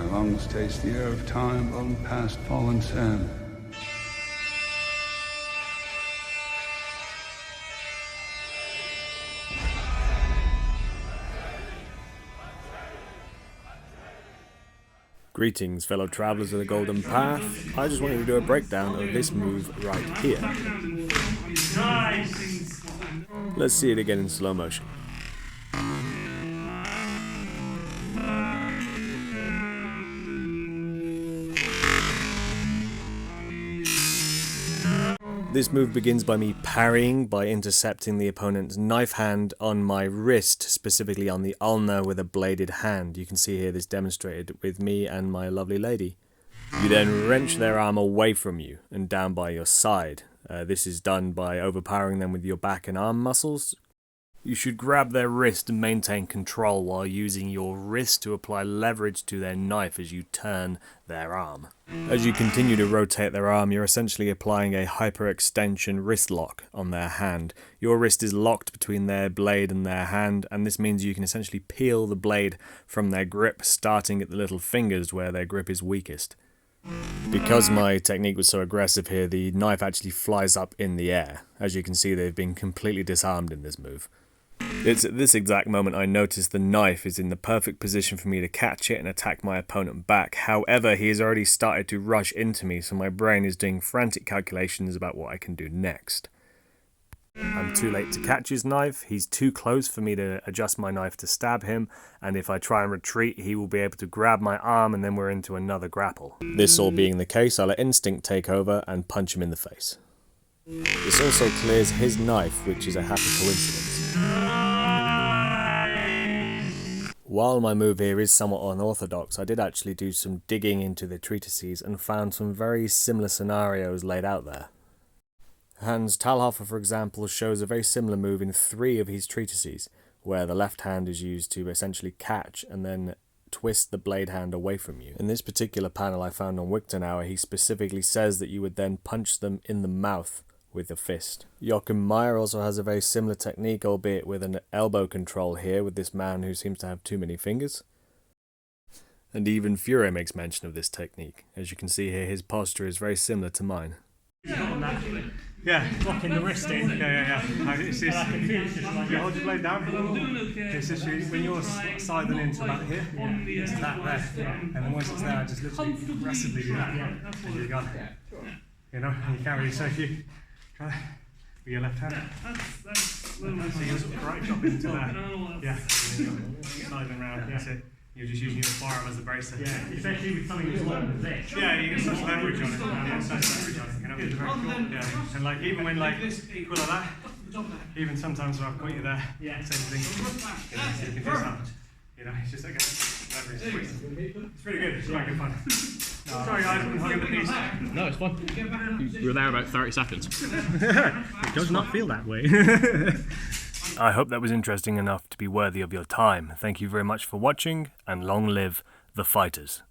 lungs taste the air of time blown past fallen sand. Greetings, fellow travellers of the Golden Path. I just wanted to do a breakdown of this move right here. Let's see it again in slow motion. This move begins by me parrying by intercepting the opponent's knife hand on my wrist, specifically on the ulnar with a bladed hand. You can see here this demonstrated with me and my lovely lady. You then wrench their arm away from you and down by your side. This is done by overpowering them with your back and arm muscles. You should grab their wrist and maintain control while using your wrist to apply leverage to their knife as you turn their arm. As you continue to rotate their arm, you're essentially applying a hyperextension wrist lock on their hand. Your wrist is locked between their blade and their hand, and this means you can essentially peel the blade from their grip, starting at the little fingers where their grip is weakest. Because my technique was so aggressive here, the knife actually flies up in the air. As you can see, they've been completely disarmed in this move. It's at this exact moment I notice the knife is in the perfect position for me to catch it and attack my opponent back. However, he has already started to rush into me, so my brain is doing frantic calculations about what I can do next. I'm too late to catch his knife, he's too close for me to adjust my knife to stab him, and if I try and retreat, he will be able to grab my arm and then we're into another grapple. This all being the case, I'll let instinct take over and punch him in the face. This also clears his knife, which is a happy coincidence. While my move here is somewhat unorthodox, I did actually do some digging into the treatises and found some very similar scenarios laid out there. Hans Talhofer, for example, shows a very similar move in 3 of his treatises, where the left hand is used to essentially catch and then twist the blade hand away from you. In this particular panel I found on Wiktenauer, he specifically says that you would then punch them in the mouth with a fist. Joachim Meyer also has a very similar technique, albeit with an elbow control here with this man who seems to have too many fingers. And even Fuhrer makes mention of this technique. As you can see here, his posture is very similar to mine. Yeah, locking the wrist in. Yeah. It's just, you hold your blade down. It's just when you're sidling into about here, it's that there. And then once it's there, I just literally aggressively do that. And you're gone. You know, and you can't really say you try with your left hand. So you just right drop into there. Yeah, sliding around. That's it. You're just using your forearm as a bracer. Yeah, especially with something as long as this. Yeah, you get such leverage on it. Yeah, such leverage on it. You know, it's very cool. Yeah, and like even when like equal like that, even sometimes when I've got you there, same thing. You know, so you can do something. You know, it's just like leverage. It's pretty good. It's quite good fun. Sorry guys, I'm hugging the piece. No, it's fine. You were there about 30 seconds. It does not feel that way. I hope that was interesting enough to be worthy of your time. Thank you very much for watching, and long live the fighters.